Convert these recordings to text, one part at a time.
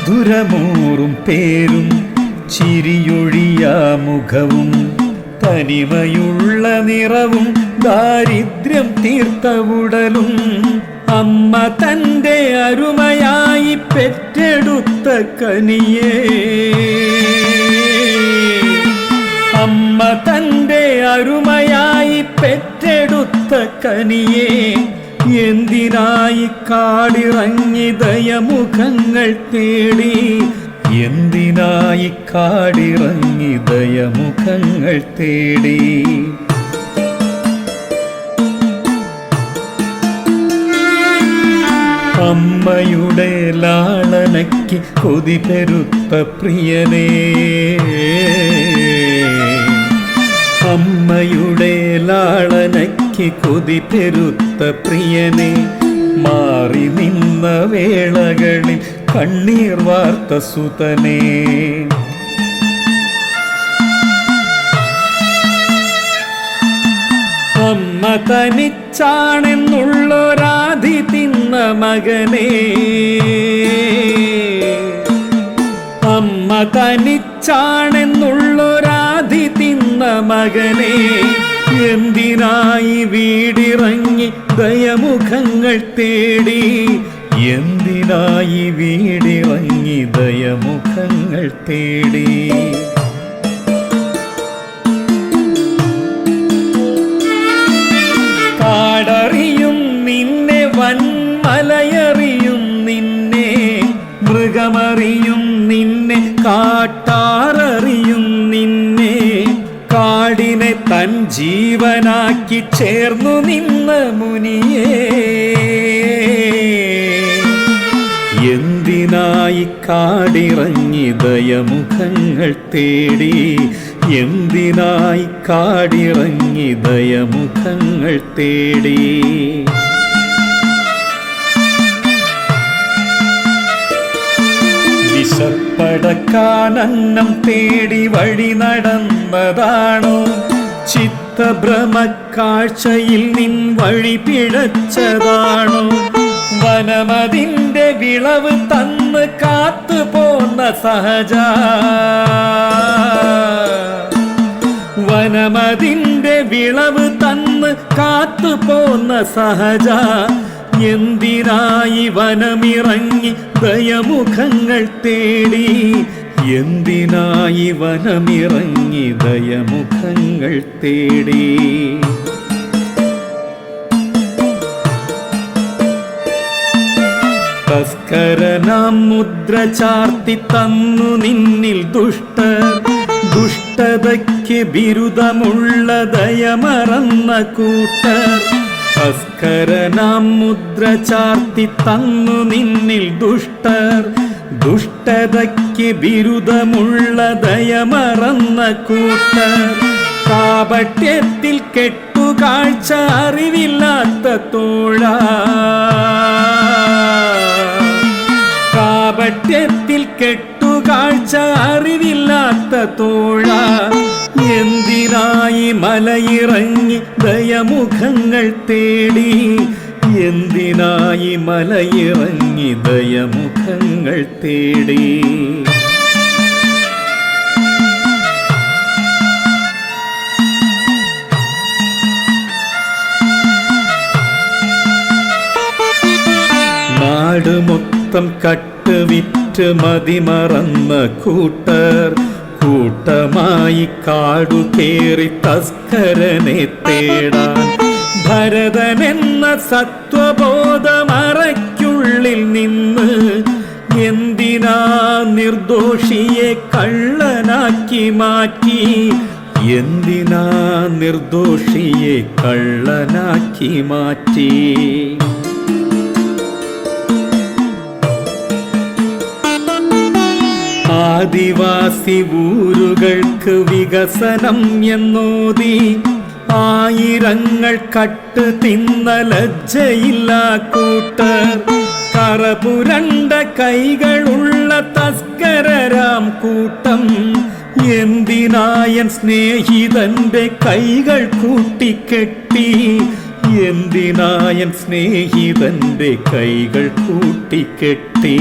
മധുരമൂറും പേരും ചിരിയൊഴിയാ മുഖവും തനിമയുള്ള നിറവും ദാരിദ്ര്യം തീർത്തവുടലും അമ്മ തൻ്റെ അരുമയായി പെറ്റെടുത്ത കനിയേ അമ്മ തൻ്റെ അരുമയായി പെറ്റെടുത്ത കനിയേ എന്തിനായി കാടിറങ്ങി ദയമുഖങ്ങൾ തേടി എന്തിനായി കാടിറങ്ങി ദയമുഖങ്ങൾ തേടി അമ്മയുടെ ലാളനയ്ക്ക് കൊതി പെരുത്ത പ്രിയനേ അമ്മയുടെ ലാളനയ്ക്ക് കൊതി പെരുത്ത പ്രിയനെ മാറി നിന്ന വേളകളിൽ കണ്ണീർ വാർത്ത സുതനേ അമ്മ തനിച്ചാണെന്നുള്ളൊരാധി തിന്ന മകനേ അമ്മ തനിച്ചാണെന്നുള്ളൊരാധി തിന്ന മകനെ എന്തിനായി വീടിറങ്ങി ദയമുഖങ്ങൾ തേടി എന്തിനായി വീടിറങ്ങി ദയമുഖങ്ങൾ തേടി കാടറിയും നിന്നെ വൻമലയറിയും നിന്നെ മൃഗമറിയും നിന്നെ കാട്ടാററിയും നിന്നെ കാടിനെ തൻ ജീവനാക്കി ചേർന്നു നിന്ന മുനിയേ എന്തിനായി കാടിറങ്ങി ദയമുഖങ്ങൾ തേടി എന്തിനായി കാടിറങ്ങി ദയമുഖങ്ങൾ തേടി വിശപ്പടക്കാനന്നം തേടി വഴി നടന്നതാണോ ചിത്തഭ്രമക്കാഴ്ചയിൽ നിൻ വഴി പിഴച്ചതാണോ വനമതിൻ്റെ വിളവ് തന്ന് കാത്തു പോന്ന സഹജ വനമതിൻ്റെ വിളവ് തന്ന് കാത്തു പോന്ന സഹജ എന്തിനായി വനമിറങ്ങി ദയമുഖങ്ങൾ തേടി എന്തിനായി വനമിറങ്ങി ദയമുഖങ്ങൾ തേടി തസ്കരനാം മുദ്ര ചാർത്തി തന്നു നിന്നിൽ ദുഷ്ടർ ദുഷ്ടതയ്ക്ക് ബിരുദമുള്ള ദയമറന്ന കൂട്ടർ തസ്കരനാം മുദ്ര ചാർത്തി തന്നു നിന്നിൽ ദുഷ്ടർ ദുഷ്ടതയ്ക്ക് ബിരുദമുള്ള ദയമറന്ന കൂട്ടർ കാപട്യത്തിൽ കെട്ടുകാഴ്ച അറിവില്ലാത്ത തോഴ കാപട്യത്തിൽ കെട്ടുകാഴ്ച അറിവില്ലാത്ത തോഴ എന്തിനായി മലയിറങ്ങി ദയമുഖങ്ങൾ തേടി എന്തിനായി മലയിറങ്ങി ദയമുഖങ്ങൾ തേടി നാട് മൊത്തം കട്ടുവിറ്റ് മതിമറന്ന കൂട്ടർ കൂട്ടമായി കാടു കേറി തസ്കരനെ തേടാൻ ഭരതനെന്ന സത്വബോധമറയ്ക്കുള്ളിൽ നിന്ന് എന്തിനാ നിർദോഷിയെ കള്ളനാക്കി മാറ്റി എന്തിനാ നിർദോഷിയെ കള്ളനാക്കി മാറ്റി ആദിവാസി ഊരുകൾക്ക് വികസനം എന്നോതി ആയിരങ്ങൾ കട്ട് തിന്ന ലജ്ജയില്ല കൂട്ടർ കറപുരണ്ട കൈകളുള്ള തസ്കരരാം കൂട്ടം എന്തിനായൻ സ്നേഹിതന്റെ കൈകൾ കൂട്ടിക്കെട്ടി എന്തിനായൻ സ്നേഹിതന്റെ കൈകൾ കൂട്ടിക്കെട്ടി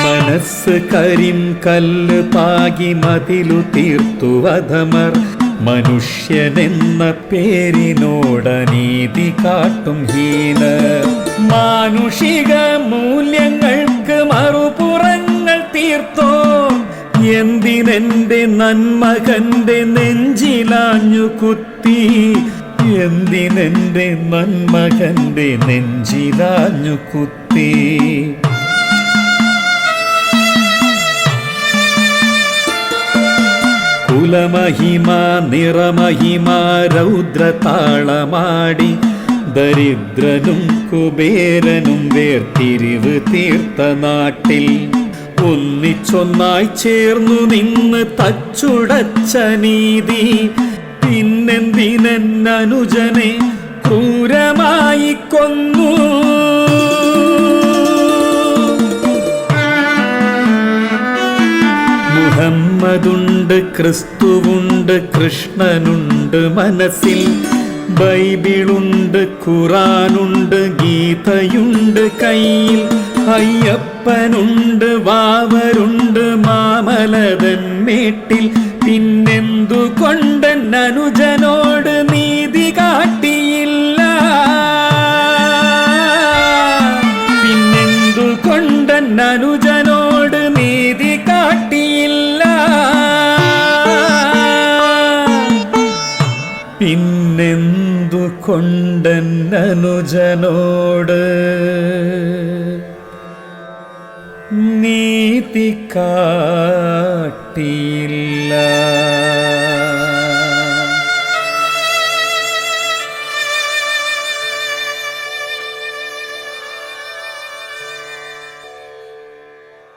മനസ്സ് കരിം കല്ല് പാകി മതിലു തീർത്തു വധമർ. മനുഷ്യനെന്ന പേരിനോടനീതി കാട്ടും ഹീനർ. മാനുഷിക മൂല്യങ്ങൾക്ക് മറുപുറങ്ങൾ തീർത്തോ, എന്തിനെന്റെ നന്മകന്റെ നെഞ്ചിലാഞ്ഞു കുത്തി, എന്തിനെന്റെ നന്മകന്റെ നെഞ്ചിലാഞ്ഞു കുത്തി. കുലമഹിമ നിറമഹിമ രൗദ്രതാളമാടി, ദരിദ്രനും കുബേരനും വേർതിരിവ് തീർത്ത നാട്ടിൽ ഒന്നിച്ചൊന്നായി ചേർന്നു നിന്ന് തച്ചുടച്ച നീതി, പിന്നെന്തിനനുജനെ ക്രൂരമായി കൊന്നു. മുഹമ്മദുണ്ട്, ക്രിസ്തുവുണ്ട്, കൃഷ്ണനുണ്ട് മനസ്സിൽ, ബൈബിളുണ്ട്, ഖുറാനുണ്ട്, ഗീതയുണ്ട് കയ്യിൽ, അയ്യപ്പനുണ്ട്, വാവരുണ്ട് മാമലതൻ മേട്ടിൽ. പിന്നെന്തുകൊണ്ട് അനുജനോട് നീതി കാട്ടിയില്ല, പിന്നെന്തുകൊണ്ട് അനുജനോട് നീതി കാട്ടിയില്ല, പിന്നെന്തുകൊണ്ട് അനുജനോട് നീതി കാട്ടിയില്ല.